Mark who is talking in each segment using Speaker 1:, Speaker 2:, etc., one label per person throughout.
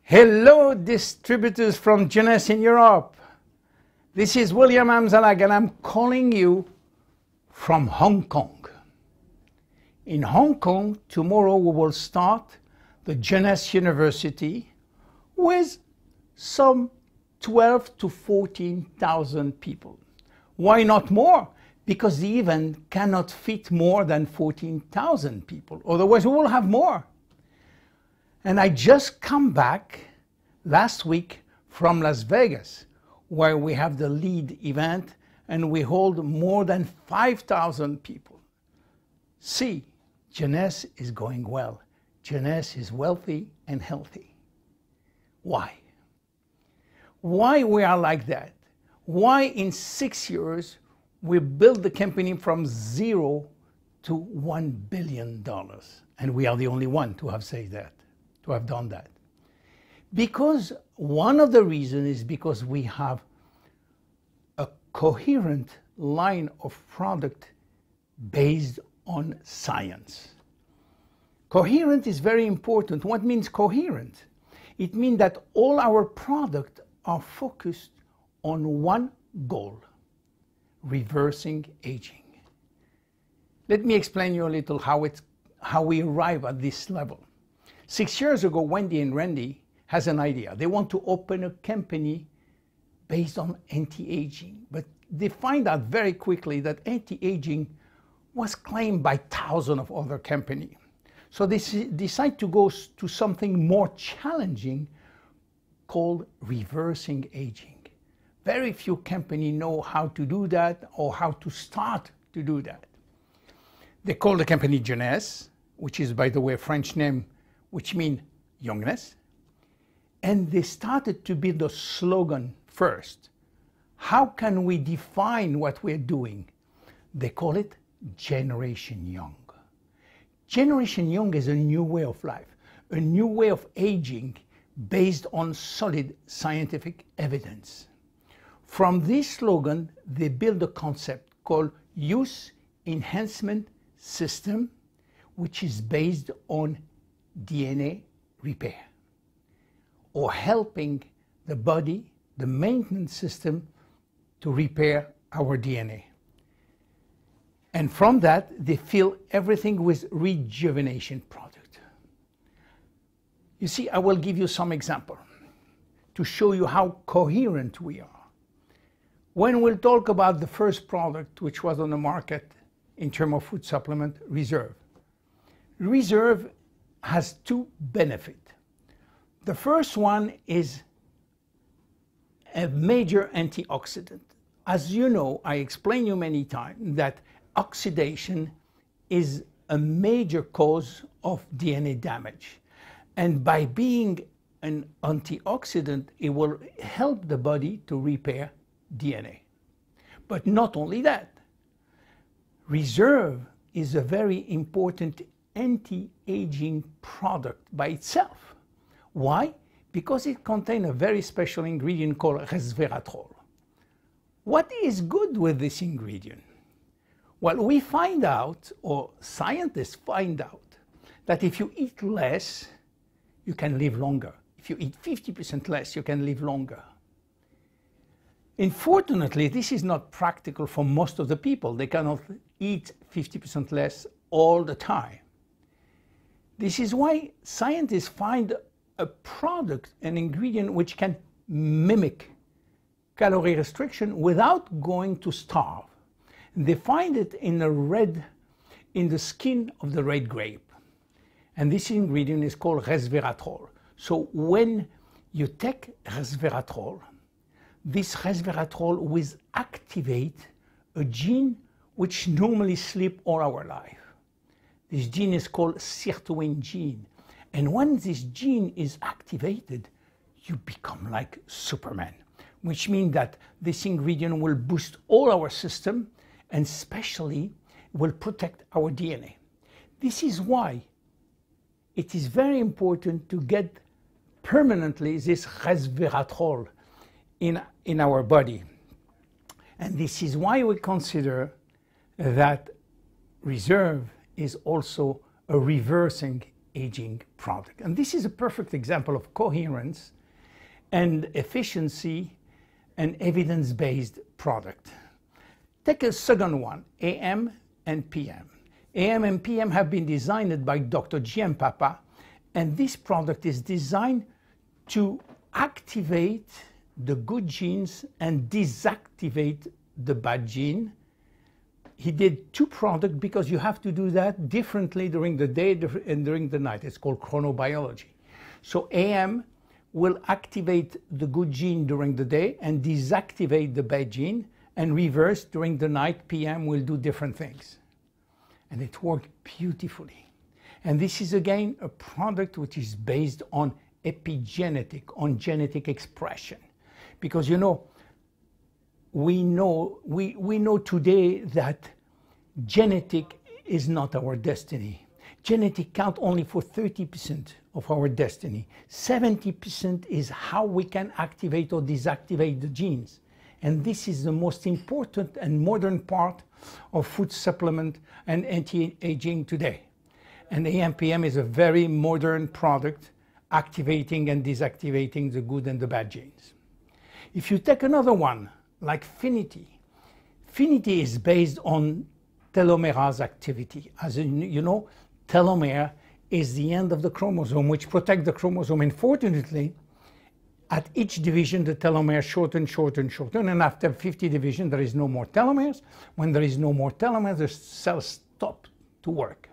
Speaker 1: Hello, distributors from Jeunesse in Europe. This is William Amzalag, and I'm calling you from Hong Kong. In Hong Kong, tomorrow we will start the Jeunesse University with some 12 to 14,000 people. Why not more? Because the event cannot fit more than 14,000 people. Otherwise, we will have more. And I just come back last week from Las Vegas, where we have the lead event and we hold more than 5,000 people. See, Jeunesse is going well. Jeunesse is wealthy and healthy. Why? Why we are like that? Why in 6 years we built the company from 0 to $1 billion? And we are the only one to have said that, to have done that. Because one of the reasons is because we have a coherent line of product based on science. Coherent is very important. What means coherent? It means that all our products are focused on one goal: reversing aging. Let me explain you a little how we arrive at this level. 6 years ago, Wendy and Randy has an idea. They want to open a company based on anti-aging, but they find out very quickly that anti-aging was claimed by thousands of other companies. So they decide to go to something more challenging called reversing aging. Very few companies know how to do that or how to start to do that. They call the company Jeunesse, which is, by the way, a French name, which means youngness. And they started to build a slogan first. How can we define what we're doing? They call it Generation Young. Generation Young is a new way of life, a new way of aging based on solid scientific evidence. From this slogan, they build a concept called Youth Enhancement System, which is based on DNA repair, or helping the body, the maintenance system, to repair our DNA. And from that, they fill everything with rejuvenation product. You see, I will give you some example to show you how coherent we are. When we'll talk about the first product which was on the market in terms of food supplement, Reserve. Reserve has two benefits. The first one is a major antioxidant. As you know, I explained you many times that oxidation is a major cause of DNA damage. And by being an antioxidant, it will help the body to repair DNA. But not only that, Reserve is a very important anti-aging product by itself. Why? Because it contains a very special ingredient called resveratrol. What is good with this ingredient? Well, we find out, or scientists find out, that if you eat less, you can live longer. If you eat 50% less, you can live longer. Unfortunately, this is not practical for most of the people. They cannot eat 50% less all the time. This is why scientists find a product, an ingredient which can mimic calorie restriction without going to starve. They find it in the skin of the red grape. And this ingredient is called resveratrol. So when you take resveratrol, this resveratrol will activate a gene which normally sleeps all our life. This gene is called sirtuin gene. And when this gene is activated, you become like Superman, which means that this ingredient will boost all our system and especially will protect our DNA. This is why it is very important to get permanently this resveratrol in our body. And this is why we consider that Reserve is also a reversing aging product. And this is a perfect example of coherence and efficiency and evidence-based product. Take a second one, AM and PM. AM and PM have been designed by Dr. G.M. Papa, and this product is designed to activate the good genes and deactivate the bad gene. He did two products because you have to do that differently during the day and during the night. It's called chronobiology. So AM will activate the good gene during the day and deactivate the bad gene, and reverse during the night. PM will do different things. And it worked beautifully. And this is again a product which is based on epigenetic, on genetic expression. Because you know, we know today that genetic is not our destiny. Genetic count only for 30% of our destiny. 70% is how we can activate or deactivate the genes. And this is the most important and modern part of food supplement and anti-aging today. And AMPM is a very modern product, activating and deactivating the good and the bad genes. If you take another one, like Finity, Finity is based on telomerase activity. As you know, telomere is the end of the chromosome, which protects the chromosome. Unfortunately, at each division, the telomere shorten, and after 50 divisions, there is no more telomeres. When there is no more telomeres, the cells stop to work.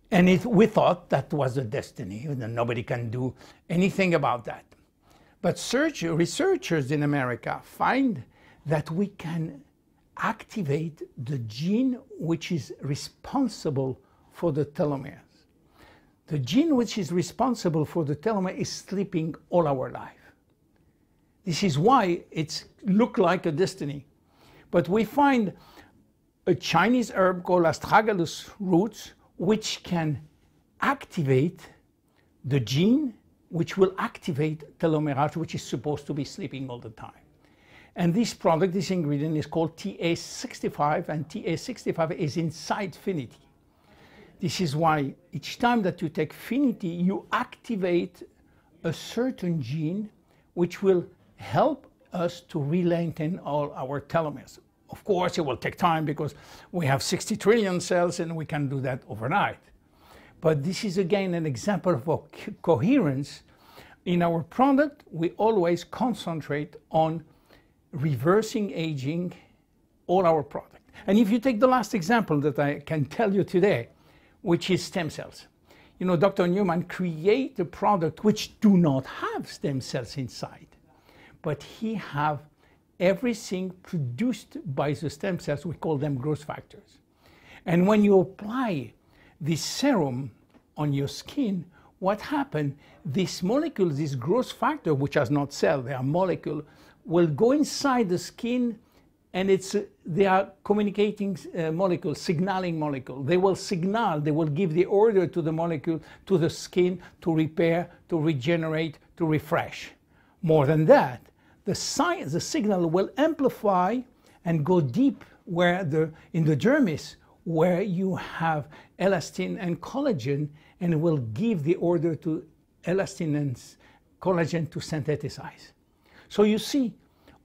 Speaker 1: And we thought that was the destiny, and nobody can do anything about that. But researchers in America find that we can activate the gene which is responsible for the telomeres. The gene which is responsible for the telomere is sleeping all our life. This is why it looks like a destiny. But we find a Chinese herb called astragalus roots which can activate the gene which will activate telomerase, which is supposed to be sleeping all the time. And this product, this ingredient is called TA65, and TA65 is inside Finity. This is why each time that you take Finity, you activate a certain gene which will help us to re-lengthen all our telomeres. Of course, it will take time because we have 60 trillion cells and we can do that overnight. But this is again an example of coherence. In our product, we always concentrate on reversing aging, all our product. And if you take the last example that I can tell you today, which is stem cells. You know, Dr. Newman created a product which do not have stem cells inside, but he have everything produced by the stem cells. We call them growth factors. And when you apply this serum on your skin, what happens? This molecule, this growth factor, which has not cell, they are molecule, will go inside the skin, and they are communicating molecules, signaling molecule. They will signal, they will give the order to the molecule, to the skin, to repair, to regenerate, to refresh. More than that, the signal will amplify and go deep where in the dermis, where you have elastin and collagen, and it will give the order to elastin and collagen to synthesize. So you see,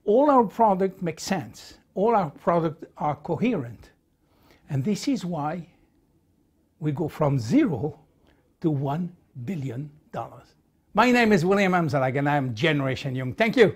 Speaker 1: all our products make sense. All our products are coherent. And this is why we go from 0 to $1 billion. My name is William Amzalag, and I am Generation Young. Thank you.